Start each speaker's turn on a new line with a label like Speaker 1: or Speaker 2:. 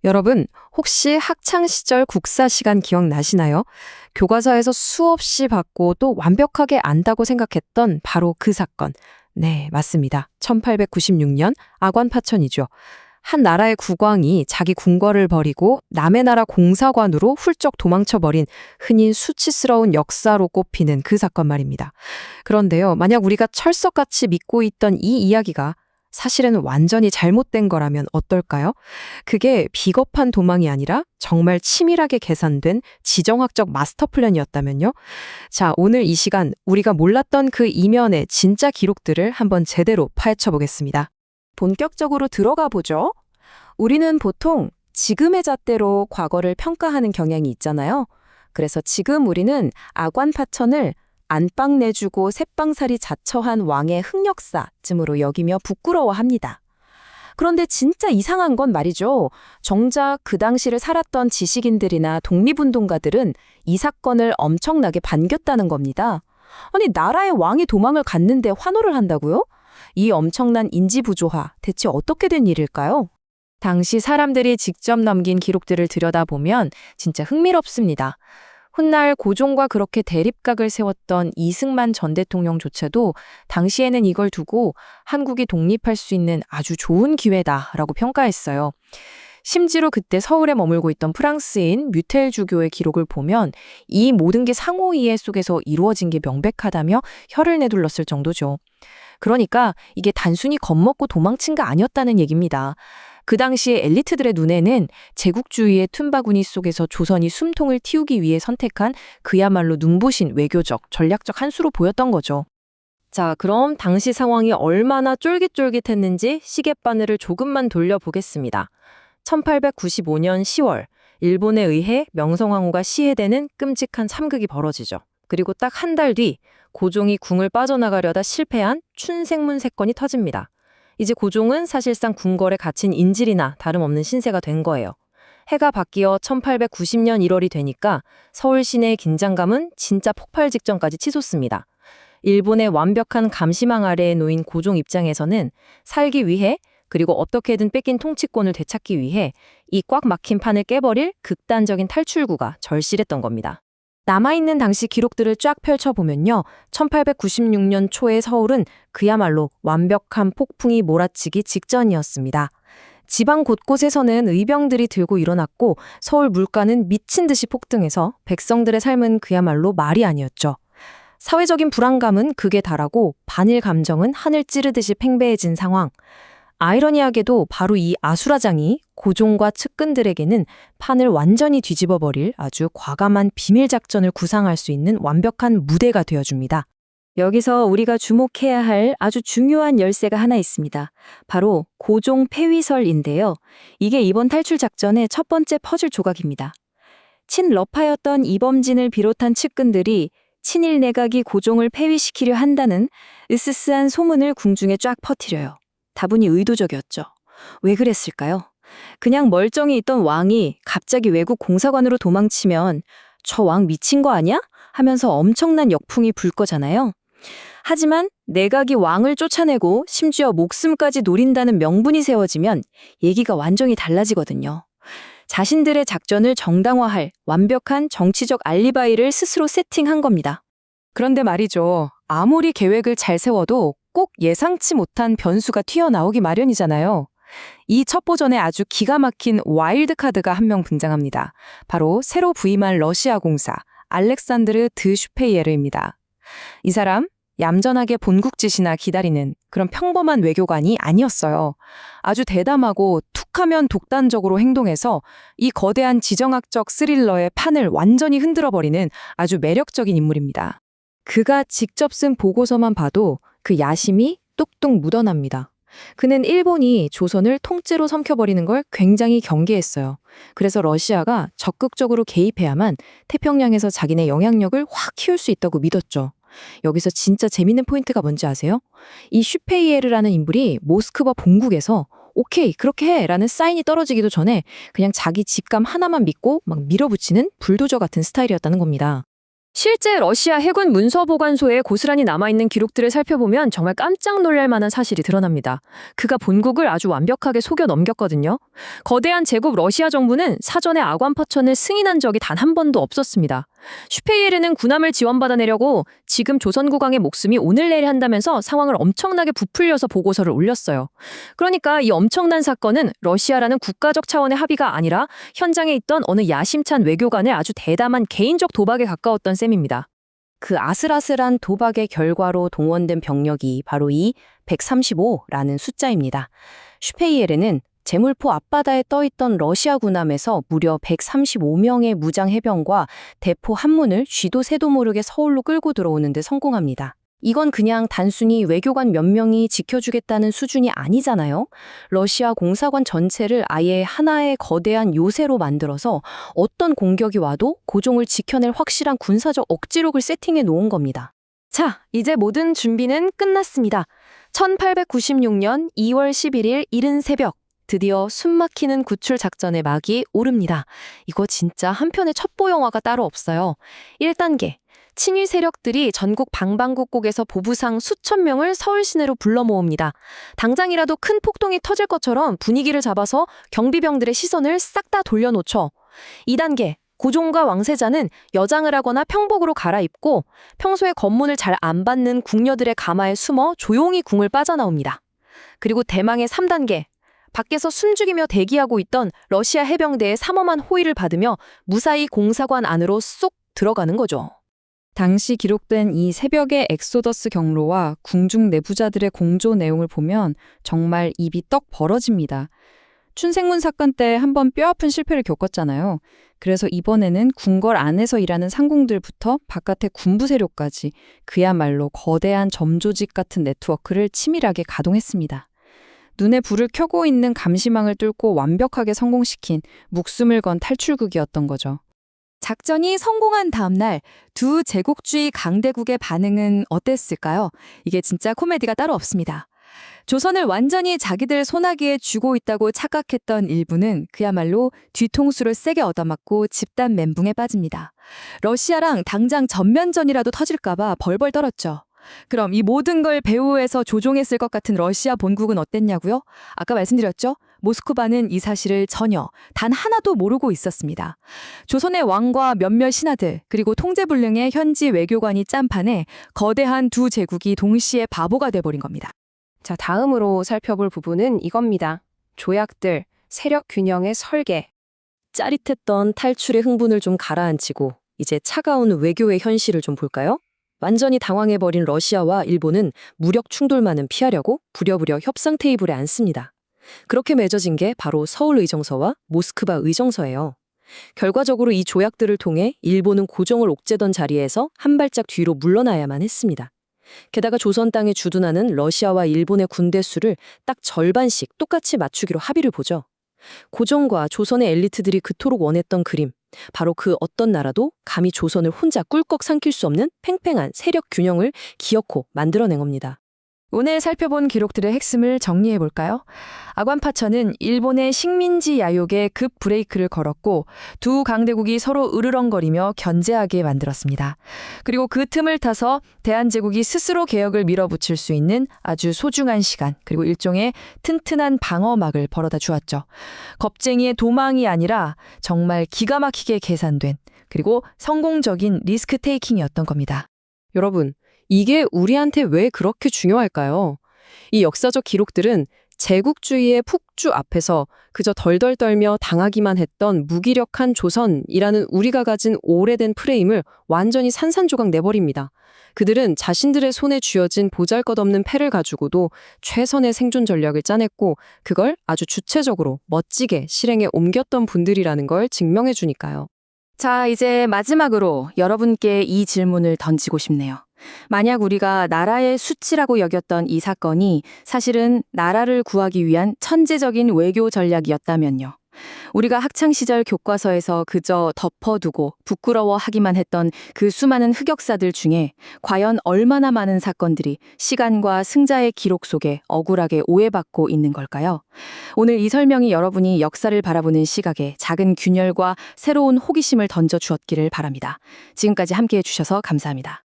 Speaker 1: 여러분, 혹시 학창 시절 국사 시간 기억나시나요? 교과서에서 수없이 받고 또 완벽하게 안다고 생각했던 바로 그 사건. 네, 맞습니다. 1896년 아관파천이죠. 한 나라의 국왕이 자기 궁궐을 버리고 남의 나라 공사관으로 훌쩍 도망쳐버린 흔히 수치스러운 역사로 꼽히는 그 사건 말입니다. 그런데요, 만약 우리가 철석같이 믿고 있던 이 이야기가 사실은 완전히 잘못된 거라면 어떨까요? 그게 비겁한 도망이 아니라 정말 치밀하게 계산된 지정학적 마스터 플랜이었다면요? 자, 오늘 이 시간 우리가 몰랐던 그 이면의 진짜 기록들을 한번 제대로 파헤쳐 보겠습니다.
Speaker 2: 본격적으로 들어가 보죠. 우리는 보통 지금의 잣대로 과거를 평가하는 경향이 있잖아요. 그래서 지금 우리는 아관파천을 안방 내주고 새방살이 자처한 왕의 흑역사쯤으로 여기며 부끄러워합니다. 그런데 진짜 이상한 건 말이죠. 정작 그 당시를 살았던 지식인들이나 독립운동가들은 이 사건을 엄청나게 반겼다는 겁니다. 아니, 나라의 왕이 도망을 갔는데 환호를 한다고요? 이 엄청난 인지부조화, 대체 어떻게 된 일일까요? 당시 사람들이 직접 남긴 기록들을 들여다보면 진짜 흥미롭습니다. 훗날 고종과 그렇게 대립각을 세웠던 이승만 전 대통령조차도 당시에는 이걸 두고 한국이 독립할 수 있는 아주 좋은 기회다라고 평가했어요. 심지어 그때 서울에 머물고 있던 프랑스인 뮤텔 주교의 기록을 보면 이 모든 게 상호이해 속에서 이루어진 게 명백하다며 혀를 내둘렀을 정도죠. 그러니까 이게 단순히 겁먹고 도망친 거 아니었다는 얘기입니다. 그 당시에 엘리트들의 눈에는 제국주의의 툰바구니 속에서 조선이 숨통을 틔우기 위해 선택한 그야말로 눈부신 외교적, 전략적 한 수로 보였던 거죠. 자, 그럼 당시 상황이 얼마나 쫄깃쫄깃했는지 시계바늘을 조금만 돌려보겠습니다. 1895년 10월, 일본에 의해 명성황후가 시해되는 끔찍한 참극이 벌어지죠. 그리고 딱 한 달 뒤 고종이 궁을 빠져나가려다 실패한 춘생문 사건이 터집니다. 이제 고종은 사실상 궁궐에 갇힌 인질이나 다름없는 신세가 된 거예요. 해가 바뀌어 1890년 1월이 되니까 서울 시내의 긴장감은 진짜 폭발 직전까지 치솟습니다. 일본의 완벽한 감시망 아래에 놓인 고종 입장에서는 살기 위해 그리고 어떻게든 뺏긴 통치권을 되찾기 위해 이 꽉 막힌 판을 깨버릴 극단적인 탈출구가 절실했던 겁니다. 남아있는 당시 기록들을 쫙 펼쳐보면요. 1896년 초의 서울은 그야말로 완벽한 폭풍이 몰아치기 직전이었습니다. 지방 곳곳에서는 의병들이 들고 일어났고 서울 물가는 미친 듯이 폭등해서 백성들의 삶은 그야말로 말이 아니었죠. 사회적인 불안감은 극에 달하고 반일 감정은 하늘 찌르듯이 팽배해진 상황. 아이러니하게도 바로 이 아수라장이 고종과 측근들에게는 판을 완전히 뒤집어버릴 아주 과감한 비밀 작전을 구상할 수 있는 완벽한 무대가 되어줍니다. 여기서 우리가 주목해야 할 아주 중요한 열쇠가 하나 있습니다. 바로 고종 폐위설인데요. 이게 이번 탈출 작전의 첫 번째 퍼즐 조각입니다. 친러파였던 이범진을 비롯한 측근들이 친일 내각이 고종을 폐위시키려 한다는 으스스한 소문을 궁중에 쫙 퍼뜨려요. 다분히 의도적이었죠. 왜 그랬을까요? 그냥 멀쩡히 있던 왕이 갑자기 외국 공사관으로 도망치면 저 왕 미친 거 아니야? 하면서 엄청난 역풍이 불 거잖아요. 하지만 내각이 왕을 쫓아내고 심지어 목숨까지 노린다는 명분이 세워지면 얘기가 완전히 달라지거든요. 자신들의 작전을 정당화할 완벽한 정치적 알리바이를 스스로 세팅한 겁니다. 그런데 말이죠. 아무리 계획을 잘 세워도 꼭 예상치 못한 변수가 튀어나오기 마련이잖아요. 이 첩보전에 아주 기가 막힌 와일드 카드가 한 명 등장합니다. 바로 새로 부임한 러시아 공사 알렉산드르 드 슈페이에르입니다. 이 사람 얌전하게 본국지시나 기다리는 그런 평범한 외교관이 아니었어요. 아주 대담하고 툭하면 독단적으로 행동해서 이 거대한 지정학적 스릴러의 판을 완전히 흔들어버리는 아주 매력적인 인물입니다. 그가 직접 쓴 보고서만 봐도 그 야심이 뚝뚝 묻어납니다. 그는 일본이 조선을 통째로 삼켜버리는 걸 굉장히 경계했어요. 그래서 러시아가 적극적으로 개입해야만 태평양에서 자기네 영향력을 확 키울 수 있다고 믿었죠. 여기서 진짜 재밌는 포인트가 뭔지 아세요? 이 슈페이에르라는 인물이 모스크바 본국에서 오케이, 그렇게 해! 라는 사인이 떨어지기도 전에 그냥 자기 직감 하나만 믿고 막 밀어붙이는 불도저 같은 스타일이었다는 겁니다.
Speaker 1: 실제 러시아 해군 문서보관소에 고스란히 남아있는 기록들을 살펴보면 정말 깜짝 놀랄 만한 사실이 드러납니다. 그가 본국을 아주 완벽하게 속여 넘겼거든요. 거대한 제국 러시아 정부는 사전에 아관파천을 승인한 적이 단 한 번도 없었습니다. 슈페이에르는 군함을 지원받아내려고 지금 조선국왕의 목숨이 오늘 내일 한다면서 상황을 엄청나게 부풀려서 보고서를 올렸어요. 그러니까 이 엄청난 사건은 러시아라는 국가적 차원의 합의가 아니라 현장에 있던 어느 야심찬 외교관의 아주 대담한 개인적 도박에 가까웠던 셈입니다.
Speaker 2: 그 아슬아슬한 도박의 결과로 동원된 병력이 바로 이 135라는 숫자입니다. 슈페이에르는 제물포 앞바다에 떠있던 러시아 군함에서 무려 135명의 무장 해병과 대포 한문을 쥐도 새도 모르게 서울로 끌고 들어오는 데 성공합니다. 이건 그냥 단순히 외교관 몇 명이 지켜주겠다는 수준이 아니잖아요. 러시아 공사관 전체를 아예 하나의 거대한 요새로 만들어서 어떤 공격이 와도 고종을 지켜낼 확실한 군사적 억지력을 세팅해 놓은 겁니다.
Speaker 1: 자, 이제 모든 준비는 끝났습니다. 1896년 2월 11일 이른 새벽, 드디어 숨막히는 구출 작전의 막이 오릅니다. 이거 진짜 한편의 첩보 영화가 따로 없어요. 1단계. 친위 세력들이 전국 방방곡곡에서 보부상 수천 명을 서울 시내로 불러 모읍니다. 당장이라도 큰 폭동이 터질 것처럼 분위기를 잡아서 경비병들의 시선을 싹 다 돌려놓죠. 2단계. 고종과 왕세자는 여장을 하거나 평복으로 갈아입고 평소에 검문을 잘 안 받는 궁녀들의 가마에 숨어 조용히 궁을 빠져나옵니다. 그리고 대망의 3단계. 밖에서 숨죽이며 대기하고 있던 러시아 해병대의 삼엄한 호의를 받으며 무사히 공사관 안으로 쏙 들어가는 거죠.
Speaker 2: 당시 기록된 이 새벽의 엑소더스 경로와 궁중 내부자들의 공조 내용을 보면 정말 입이 떡 벌어집니다. 춘생문 사건 때 한번 뼈아픈 실패를 겪었잖아요. 그래서 이번에는 궁궐 안에서 일하는 상공들부터 바깥의 군부 세력까지 그야말로 거대한 점조직 같은 네트워크를 치밀하게 가동했습니다. 눈에 불을 켜고 있는 감시망을 뚫고 완벽하게 성공시킨 목숨을 건 탈출극이었던 거죠. 작전이 성공한 다음 날 두 제국주의 강대국의 반응은 어땠을까요? 이게 진짜 코미디가 따로 없습니다. 조선을 완전히 자기들 손아귀에 쥐고 있다고 착각했던 일부는 그야말로 뒤통수를 세게 얻어맞고 집단 멘붕에 빠집니다. 러시아랑 당장 전면전이라도 터질까봐 벌벌 떨었죠. 그럼 이 모든 걸 배후에서 조종했을 것 같은 러시아 본국은 어땠냐고요? 아까 말씀드렸죠? 모스크바는 이 사실을 전혀 단 하나도 모르고 있었습니다. 조선의 왕과 몇몇 신하들 그리고 통제불능의 현지 외교관이 짠 판에 거대한 두 제국이 동시에 바보가 돼버린 겁니다.
Speaker 1: 자, 다음으로 살펴볼 부분은 이겁니다. 조약들, 세력 균형의 설계. 짜릿했던 탈출의 흥분을 좀 가라앉히고 이제 차가운 외교의 현실을 좀 볼까요? 완전히 당황해버린 러시아와 일본은 무력 충돌만은 피하려고 부랴부랴 협상 테이블에 앉습니다. 그렇게 맺어진 게 바로 서울 의정서와 모스크바 의정서예요. 결과적으로 이 조약들을 통해 일본은 고종을 옥죄던 자리에서 한 발짝 뒤로 물러나야만 했습니다. 게다가 조선 땅에 주둔하는 러시아와 일본의 군대 수를 딱 절반씩 똑같이 맞추기로 합의를 보죠. 고종과 조선의 엘리트들이 그토록 원했던 그림, 바로 그 어떤 나라도 감히 조선을 혼자 꿀꺽 삼킬 수 없는 팽팽한 세력 균형을 기어코 만들어낸 겁니다.
Speaker 2: 오늘 살펴본 기록들의 핵심을 정리해볼까요? 아관파천은 일본의 식민지 야욕에 급 브레이크를 걸었고 두 강대국이 서로 으르렁거리며 견제하게 만들었습니다. 그리고 그 틈을 타서 대한제국이 스스로 개혁을 밀어붙일 수 있는 아주 소중한 시간 그리고 일종의 튼튼한 방어막을 벌어다 주었죠. 겁쟁이의 도망이 아니라 정말 기가 막히게 계산된 그리고 성공적인 리스크 테이킹이었던 겁니다.
Speaker 1: 여러분, 이게 우리한테 왜 그렇게 중요할까요? 이 역사적 기록들은 제국주의의 폭주 앞에서 그저 덜덜 떨며 당하기만 했던 무기력한 조선이라는 우리가 가진 오래된 프레임을 완전히 산산조각 내버립니다. 그들은 자신들의 손에 쥐어진 보잘것없는 패를 가지고도 최선의 생존 전략을 짜냈고 그걸 아주 주체적으로 멋지게 실행에 옮겼던 분들이라는 걸 증명해 주니까요.
Speaker 2: 자, 이제 마지막으로 여러분께 이 질문을 던지고 싶네요. 만약 우리가 나라의 수치라고 여겼던 이 사건이 사실은 나라를 구하기 위한 천재적인 외교 전략이었다면요. 우리가 학창시절 교과서에서 그저 덮어두고 부끄러워하기만 했던 그 수많은 흑역사들 중에 과연 얼마나 많은 사건들이 시간과 승자의 기록 속에 억울하게 오해받고 있는 걸까요? 오늘 이 설명이 여러분이 역사를 바라보는 시각에 작은 균열과 새로운 호기심을 던져주었기를 바랍니다. 지금까지 함께해 주셔서 감사합니다.